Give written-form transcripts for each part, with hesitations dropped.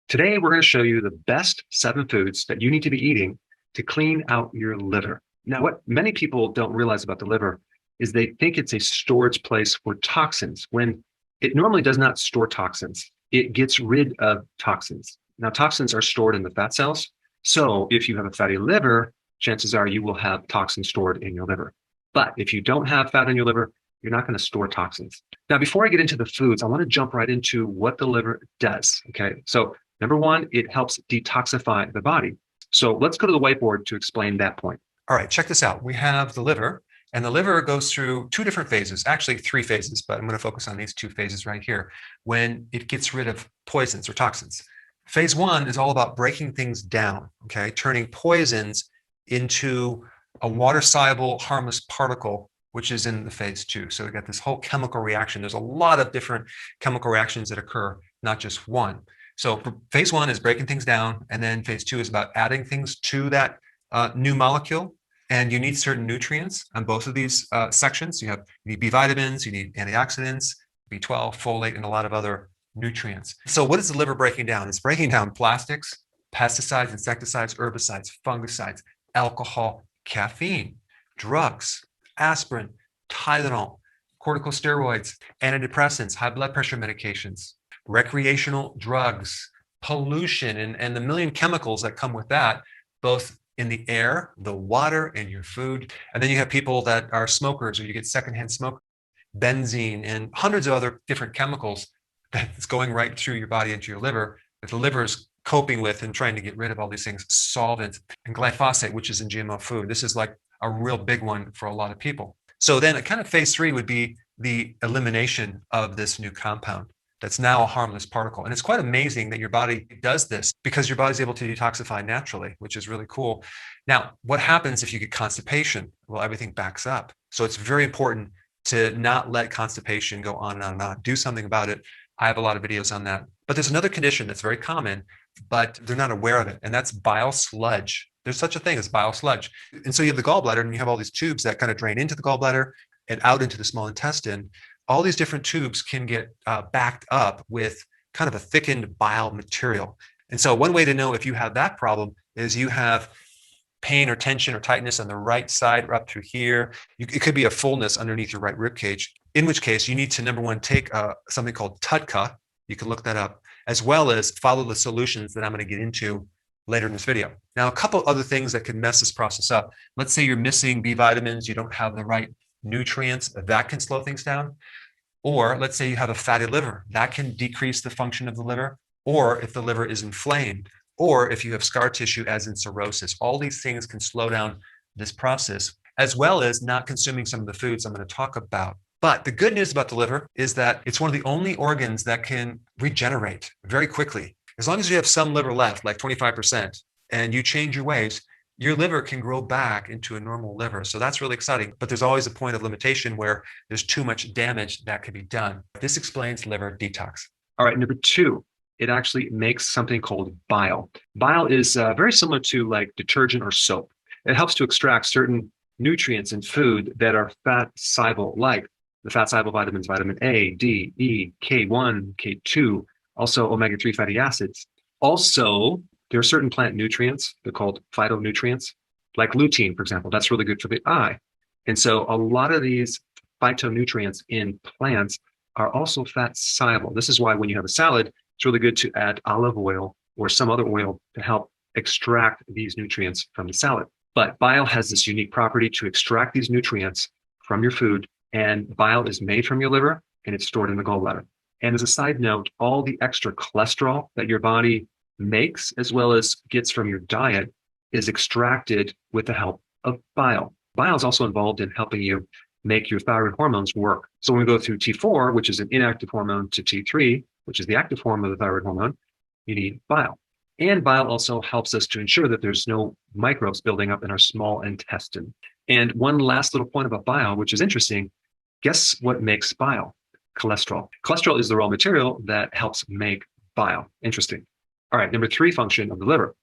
Today, we're going to show you the best 7 foods that you need to be eating to clean out your liver. Now, what many people don't realize about the liver is they think it's a storage place for toxins when it normally does not store toxins. It gets rid of toxins. Now, toxins are stored in the fat cells. So if you have a fatty liver, chances are you will have toxins stored in your liver. But if you don't have fat in your liver, you're not going to store toxins. Now, before I get into the foods, I want to jump right into what the liver does. Okay. So number one, it helps detoxify the body. So let's go to the whiteboard to explain that point. All right, check this out. We have the liver, and the liver goes through two different phases, actually 3 phases, but I'm going to focus on these 2 phases right here when it gets rid of poisons or toxins. Phase 1 is all about breaking things down, okay, turning poisons into a water-soluble, harmless particle, which is in the phase 2. So we got this whole chemical reaction. There's a lot of different chemical reactions that occur, not just one. So phase 1 is breaking things down, and then phase 2 is about adding things to that new molecule. And you need certain nutrients on both of these sections. You need B vitamins, you need antioxidants, B12, folate, and a lot of other nutrients. So what is the liver breaking down? It's breaking down plastics, pesticides, insecticides, herbicides, fungicides, alcohol, caffeine, drugs, aspirin, Tylenol, corticosteroids, antidepressants, high blood pressure medications, recreational drugs, pollution, and the million chemicals that come with that, both in the air, the water, and your food. And then you have people that are smokers, or you get secondhand smoke, benzene, and hundreds of other different chemicals that's going right through your body into your liver that the liver is coping with and trying to get rid of all these things. Solvent and glyphosate, which is in GMO food. This is like a real big one for a lot of people. So then kind of phase 3 would be the elimination of this new compound that's now a harmless particle. And it's quite amazing that your body does this because your body's able to detoxify naturally, which is really cool. Now, what happens if you get constipation? Well, everything backs up. So it's very important to not let constipation go on and on and on. Do something about it. I have a lot of videos on that. But there's another condition that's very common, but they're not aware of it, and that's bile sludge. There's such a thing as bile sludge. And so you have the gallbladder, and you have all these tubes that kind of drain into the gallbladder and out into the small intestine. All these different tubes can get backed up with kind of a thickened bile material. And so one way to know if you have that problem is you have pain or tension or tightness on the right side or up through here. It could be a fullness underneath your right rib cage, in which case you need to, number one, take something called TUDCA. You can look that up, as well as follow the solutions that I'm going to get into later in this video. Now, a couple other things that can mess this process up. Let's say you're missing B vitamins, you don't have the right nutrients, that can slow things down. Or let's say you have a fatty liver, that can decrease the function of the liver. Or if the liver is inflamed, or if you have scar tissue as in cirrhosis, all these things can slow down this process, as well as not consuming some of the foods I'm going to talk about. But the good news about the liver is that it's one of the only organs that can regenerate very quickly. As long as you have some liver left, like 25%, and you change your ways, your liver can grow back into a normal liver. So that's really exciting. But there's always a point of limitation where there's too much damage that can be done. This explains liver detox. All right, number 2, it actually makes something called bile. Bile is very similar to like detergent or soap. It helps to extract certain nutrients in food that are fat soluble, like the fat soluble vitamins, vitamin A, D, E, K1, K2, also omega-3 fatty acids. Also, there are certain plant nutrients, they're called phytonutrients, like lutein, for example. That's really good for the eye. And so a lot of these phytonutrients in plants are also fat soluble. This is why when you have a salad, it's really good to add olive oil or some other oil to help extract these nutrients from the salad. But bile has this unique property to extract these nutrients from your food, and bile is made from your liver and it's stored in the gallbladder. And as a side note, all the extra cholesterol that your body makes, as well as gets from your diet, is extracted with the help of bile. Bile is also involved in helping you make your thyroid hormones work. So when we go through T4, which is an inactive hormone, to T3, which is the active form of the thyroid hormone, you need bile. And bile also helps us to ensure that there's no microbes building up in our small intestine. And one last little point about bile, which is interesting, guess what makes bile? Cholesterol. Cholesterol is the raw material that helps make bile. Interesting. All right, number 3 function of the liver.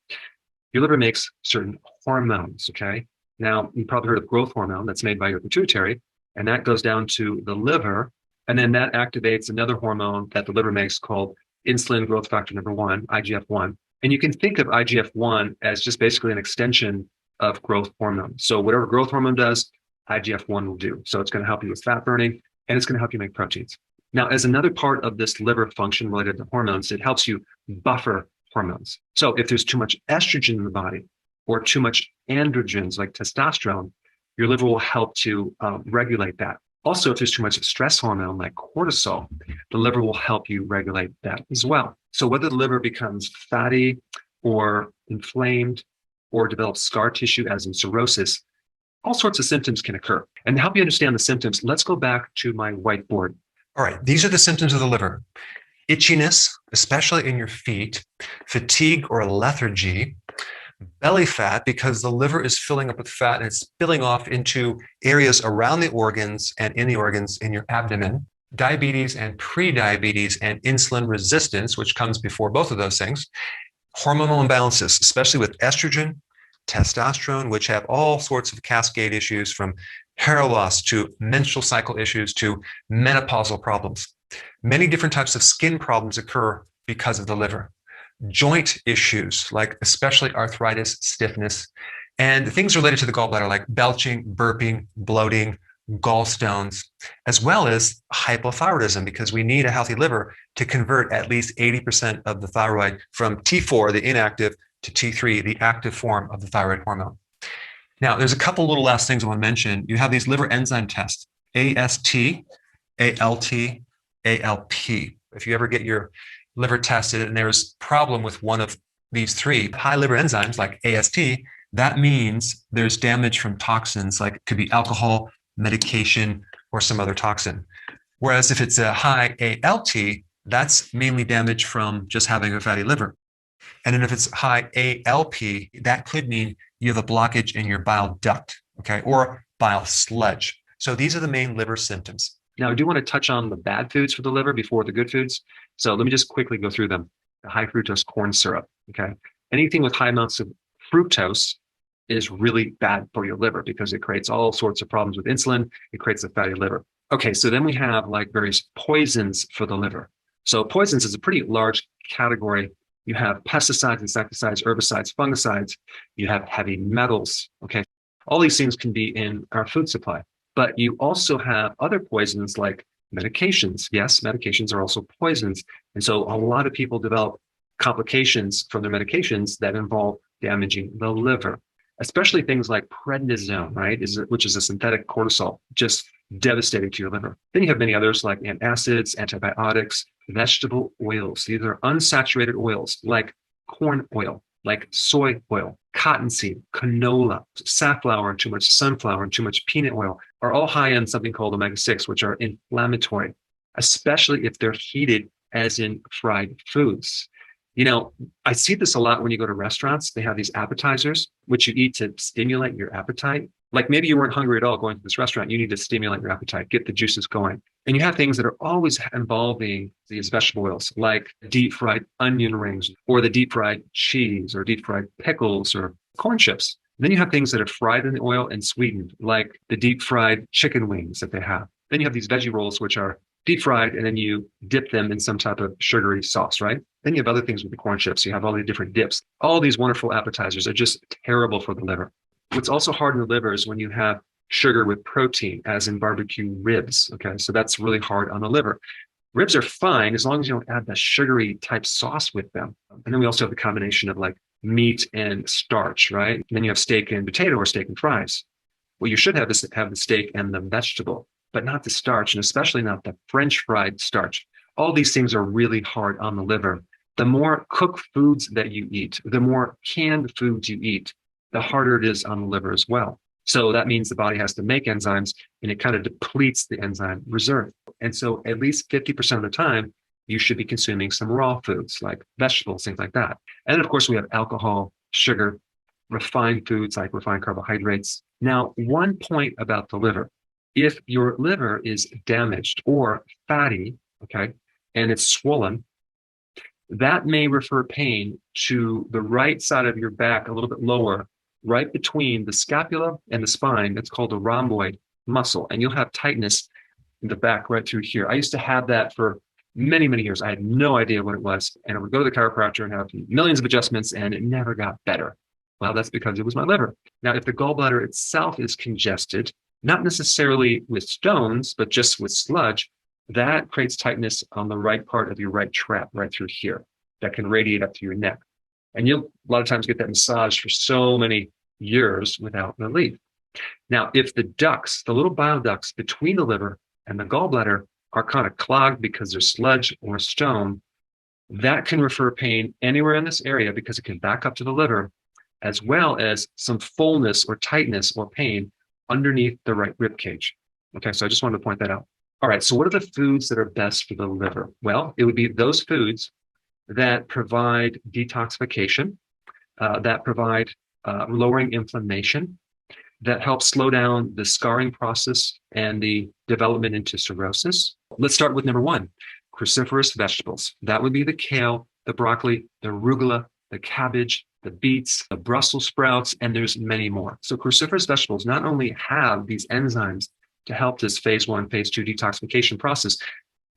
Your liver makes certain hormones, okay? Now, you probably heard of growth hormone that's made by your pituitary, and that goes down to the liver, and then that activates another hormone that the liver makes called insulin growth factor number one, IGF-1. And you can think of IGF-1 as just basically an extension of growth hormone. So whatever growth hormone does, IGF-1 will do. So it's going to help you with fat burning and it's going to help you make proteins. Now, as another part of this liver function related to hormones, it helps you buffer hormones. So if there's too much estrogen in the body or too much androgens like testosterone, your liver will help to regulate that. Also, if there's too much stress hormone like cortisol, the liver will help you regulate that as well. So whether the liver becomes fatty or inflamed or develops scar tissue as in cirrhosis, all sorts of symptoms can occur. And to help you understand the symptoms, let's go back to my whiteboard. All right, these are the symptoms of the liver. Itchiness, especially in your feet, fatigue or lethargy, belly fat because the liver is filling up with fat and it's spilling off into areas around the organs and in the organs in your abdomen, diabetes and pre-diabetes and insulin resistance, which comes before both of those things, hormonal imbalances, especially with estrogen, testosterone, which have all sorts of cascade issues from hair loss to menstrual cycle issues to menopausal problems. Many different types of skin problems occur because of the liver. Joint issues, like especially arthritis, stiffness, and things related to the gallbladder, like belching, burping, bloating, gallstones, as well as hypothyroidism, because we need a healthy liver to convert at least 80% of the thyroid from T4, the inactive, to T3, the active form of the thyroid hormone. Now, there's a couple little last things I want to mention. You have these liver enzyme tests, AST, ALT, ALP. If you ever get your liver tested and there's a problem with one of these three high liver enzymes like AST, that means there's damage from toxins, like it could be alcohol, medication, or some other toxin. Whereas if it's a high ALT, that's mainly damage from just having a fatty liver. And then if it's high ALP, that could mean you have a blockage in your bile duct, okay, or bile sludge. So these are the main liver symptoms. Now, I do want to touch on the bad foods for the liver before the good foods. So let me just quickly go through them. The high fructose corn syrup, okay? Anything with high amounts of fructose is really bad for your liver because it creates all sorts of problems with insulin. It creates a fatty liver. Okay, so then we have like various poisons for the liver. So poisons is a pretty large category. You have pesticides, insecticides, herbicides, fungicides. You have heavy metals, okay? All these things can be in our food supply. But you also have other poisons like medications. Yes, medications are also poisons. And so a lot of people develop complications from their medications that involve damaging the liver, especially things like prednisone, right? Which is a synthetic cortisol, just devastating to your liver. Then you have many others like antacids, antibiotics, vegetable oils. These are unsaturated oils like corn oil, like soy oil, cottonseed, canola, safflower, and too much sunflower, and too much peanut oil are all high in something called omega-6, which are inflammatory, especially if they're heated as in fried foods. You know, I see this a lot when you go to restaurants. They have these appetizers, which you eat to stimulate your appetite. Like maybe you weren't hungry at all going to this restaurant. You need to stimulate your appetite, get the juices going. And you have things that are always involving these vegetable oils, like deep fried onion rings or the deep fried cheese or deep fried pickles or corn chips. Then you have things that are fried in the oil and sweetened, like the deep fried chicken wings that they have. Then you have these veggie rolls, which are deep fried, and then you dip them in some type of sugary sauce, right? Then you have other things with the corn chips. You have all the different dips. All these wonderful appetizers are just terrible for the liver. What's also hard in the liver is when you have sugar with protein, as in barbecue ribs. Okay, so that's really hard on the liver. Ribs are fine as long as you don't add the sugary type sauce with them. And then we also have the combination of like meat and starch, right? And then you have steak and potato or steak and fries. What you should have is have the steak and the vegetable, but not the starch, and especially not the French fried starch. All these things are really hard on the liver. The more cooked foods that you eat, the more canned foods you eat, the harder it is on the liver as well. So that means the body has to make enzymes and it kind of depletes the enzyme reserve. And so at least 50% of the time, you should be consuming some raw foods like vegetables, things like that. And of course, we have alcohol, sugar, refined foods like refined carbohydrates. Now, one point about the liver, if your liver is damaged or fatty, okay, and it's swollen, that may refer pain to the right side of your back, a little bit lower, right between the scapula and the spine. That's called the rhomboid muscle. And you'll have tightness in the back right through here. I used to have that for many, many years. I had no idea what it was. And I would go to the chiropractor and have millions of adjustments, and it never got better. Well, that's because it was my liver. Now, if the gallbladder itself is congested, not necessarily with stones, but just with sludge, that creates tightness on the right part of your right trap, right through here, that can radiate up to your neck. And you'll a lot of times get that massage for so many years without relief. Now, if the ducts, the little bile ducts between the liver and the gallbladder are kind of clogged because there's sludge or stone, that can refer pain anywhere in this area because it can back up to the liver, as well as some fullness or tightness or pain underneath the right rib cage. Okay, so I just wanted to point that out. All right, so what are the foods that are best for the liver? Well, it would be those foods that provide detoxification, that provide lowering inflammation, that helps slow down the scarring process and the development into cirrhosis. Let's start with number one, cruciferous vegetables. That would be the kale, the broccoli, the arugula, the cabbage, the beets, the Brussels sprouts, and there's many more. So cruciferous vegetables not only have these enzymes to help this phase one, phase two detoxification process,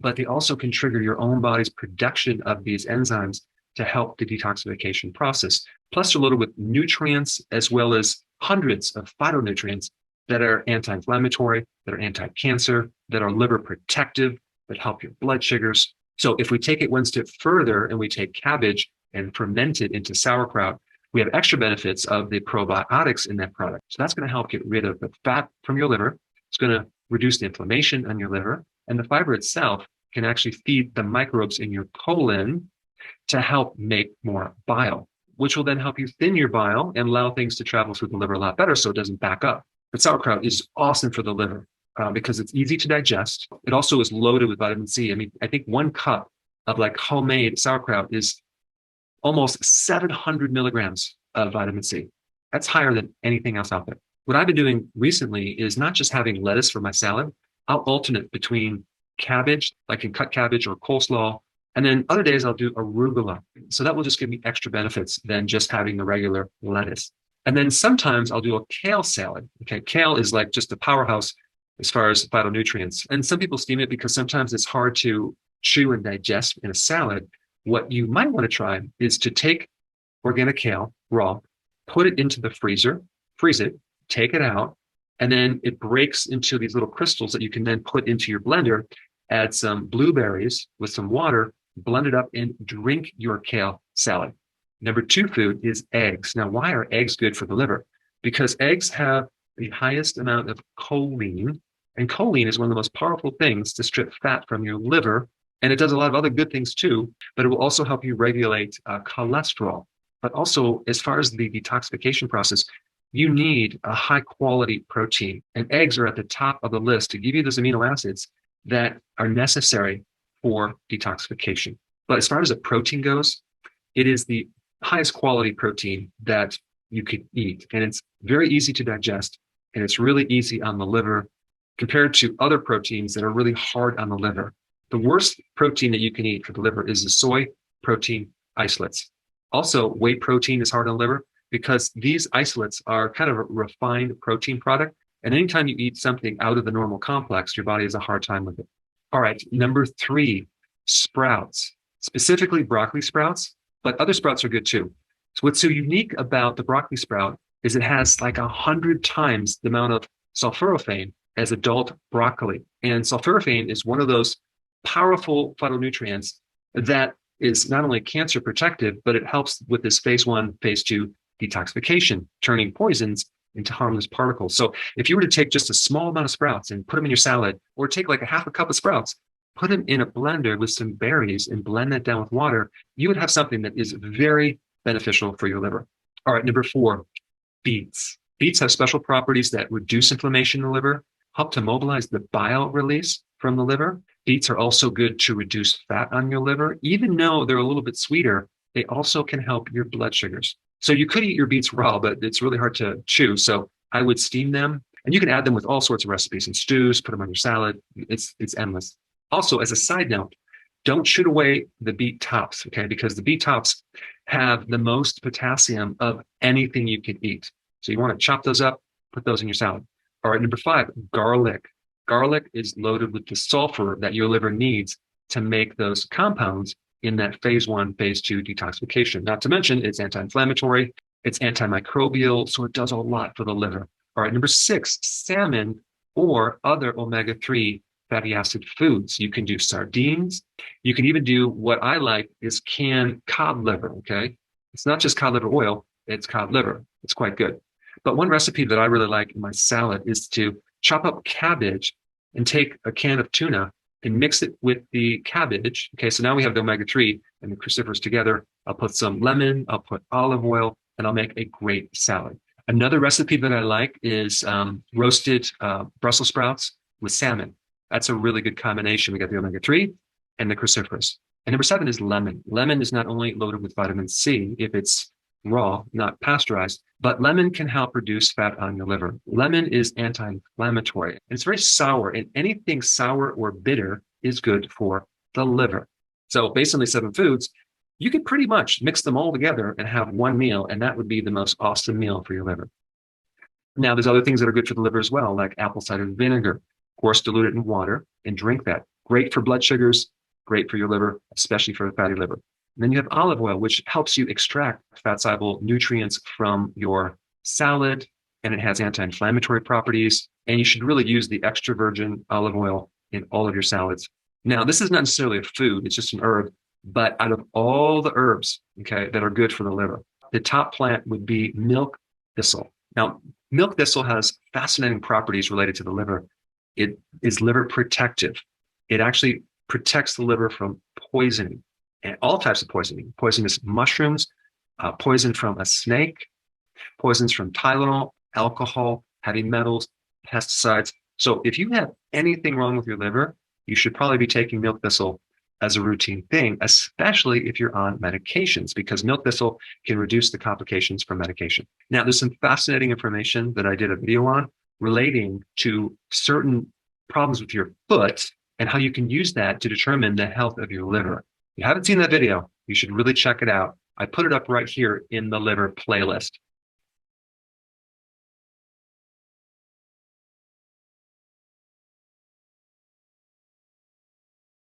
but they also can trigger your own body's production of these enzymes to help the detoxification process. Plus, they're loaded with nutrients as well as hundreds of phytonutrients that are anti-inflammatory, that are anti-cancer, that are liver protective, that help your blood sugars. So if we take it one step further and we take cabbage and ferment it into sauerkraut, we have extra benefits of the probiotics in that product. So that's going to help get rid of the fat from your liver. It's going to reduce the inflammation on your liver. And the fiber itself can actually feed the microbes in your colon to help make more bile, which will then help you thin your bile and allow things to travel through the liver a lot better so it doesn't back up. But sauerkraut is awesome for the liver because it's easy to digest. It also is loaded with vitamin C. I mean, I think 1 cup of like homemade sauerkraut is almost 700 milligrams of vitamin C. That's higher than anything else out there. What I've been doing recently is not just having lettuce for my salad. I'll alternate between cabbage, like in cut cabbage or coleslaw, and then other days I'll do arugula. So that will just give me extra benefits than just having the regular lettuce. And then sometimes I'll do a kale salad. Okay, kale is like just a powerhouse as far as phytonutrients. And some people steam it because sometimes it's hard to chew and digest in a salad. What you might want to try is to take organic kale raw, put it into the freezer, freeze it, take it out, and then it breaks into these little crystals that you can then put into your blender, add some blueberries with some water, blend it up, and drink your kale salad. Number two food is eggs. Now, why are eggs good for the liver? Because eggs have the highest amount of choline, and choline is one of the most powerful things to strip fat from your liver. And it does a lot of other good things too, but it will also help you regulate cholesterol. But also, as far as the detoxification process, you need a high quality protein, and eggs are at the top of the list to give you those amino acids that are necessary for detoxification. But as far as a protein goes, it is the highest quality protein that you could eat. And it's very easy to digest, and it's really easy on the liver compared to other proteins that are really hard on the liver. The worst protein that you can eat for the liver is the soy protein isolates. Also, whey protein is hard on the liver because these isolates are kind of a refined protein product. And anytime you eat something out of the normal complex, your body has a hard time with it. All right, number three, sprouts, specifically broccoli sprouts, but other sprouts are good too. So what's so unique about the broccoli sprout is it has like 100 times the amount of sulforaphane as adult broccoli. And sulforaphane is one of those powerful phytonutrients that is not only cancer protective, but it helps with this phase one, phase two detoxification, turning poisons into harmless particles. So if you were to take just a small amount of sprouts and put them in your salad, or take like a half a cup of sprouts, put them in a blender with some berries and blend that down with water, you would have something that is very beneficial for your liver. All right, number four, beets. Beets have special properties that reduce inflammation in the liver, help to mobilize the bile release from the liver. Beets are also good to reduce fat on your liver. Even though they're a little bit sweeter, they also can help your blood sugars. So you could eat your beets raw, but it's really hard to chew. So I would steam them, and you can add them with all sorts of recipes and stews, put them on your salad. It's endless. Also, as a side note, don't shoot away the beet tops, okay? Because the beet tops have the most potassium of anything you can eat. So you want to chop those up, put those in your salad. All right, number five, garlic. Garlic is loaded with the sulfur that your liver needs to make those compounds in that phase 1, phase 2 detoxification. Not to mention, it's anti-inflammatory, it's antimicrobial, so it does a lot for the liver. All right, number 6, salmon or other omega-3 fatty acid foods. You can do sardines. You can even do what I like is canned cod liver, okay? It's not just cod liver oil, it's cod liver. It's quite good. But one recipe that I really like in my salad is to chop up cabbage and take a can of tuna and mix it with the cabbage. Okay, so now we have the omega-3 and the cruciferous together. I'll put some lemon, I'll put olive oil, and I'll make a great salad. Another recipe that I like is roasted Brussels sprouts with salmon. That's a really good combination. We got the omega-3 and the cruciferous. And number 7 is lemon. Lemon is not only loaded with vitamin C if it's raw, not pasteurized, but lemon can help reduce fat on your liver. Lemon is anti-inflammatory. And it's very sour, and anything sour or bitter is good for the liver. So based on these 7 foods, you can pretty much mix them all together and have one meal, and that would be the most awesome meal for your liver. Now, there's other things that are good for the liver as well, like apple cider vinegar. Of course, dilute it in water and drink that. Great for blood sugars, great for your liver, especially for a fatty liver. And then you have olive oil, which helps you extract fat-soluble nutrients from your salad, and it has anti-inflammatory properties. And you should really use the extra virgin olive oil in all of your salads. Now, this is not necessarily a food, it's just an herb, but out of all the herbs, okay, that are good for the liver, the top plant would be milk thistle. Now, milk thistle has fascinating properties related to the liver. It is liver protective. It actually protects the liver from poisoning and all types of poisoning, poisonous mushrooms, poison from a snake, poisons from Tylenol, alcohol, heavy metals, pesticides. So if you have anything wrong with your liver, you should probably be taking milk thistle as a routine thing, especially if you're on medications, because milk thistle can reduce the complications from medication. Now, there's some fascinating information that I did a video on relating to certain problems with your foot and how you can use that to determine the health of your liver. If you haven't seen that video, you should really check it out. I put it up right here in the liver playlist.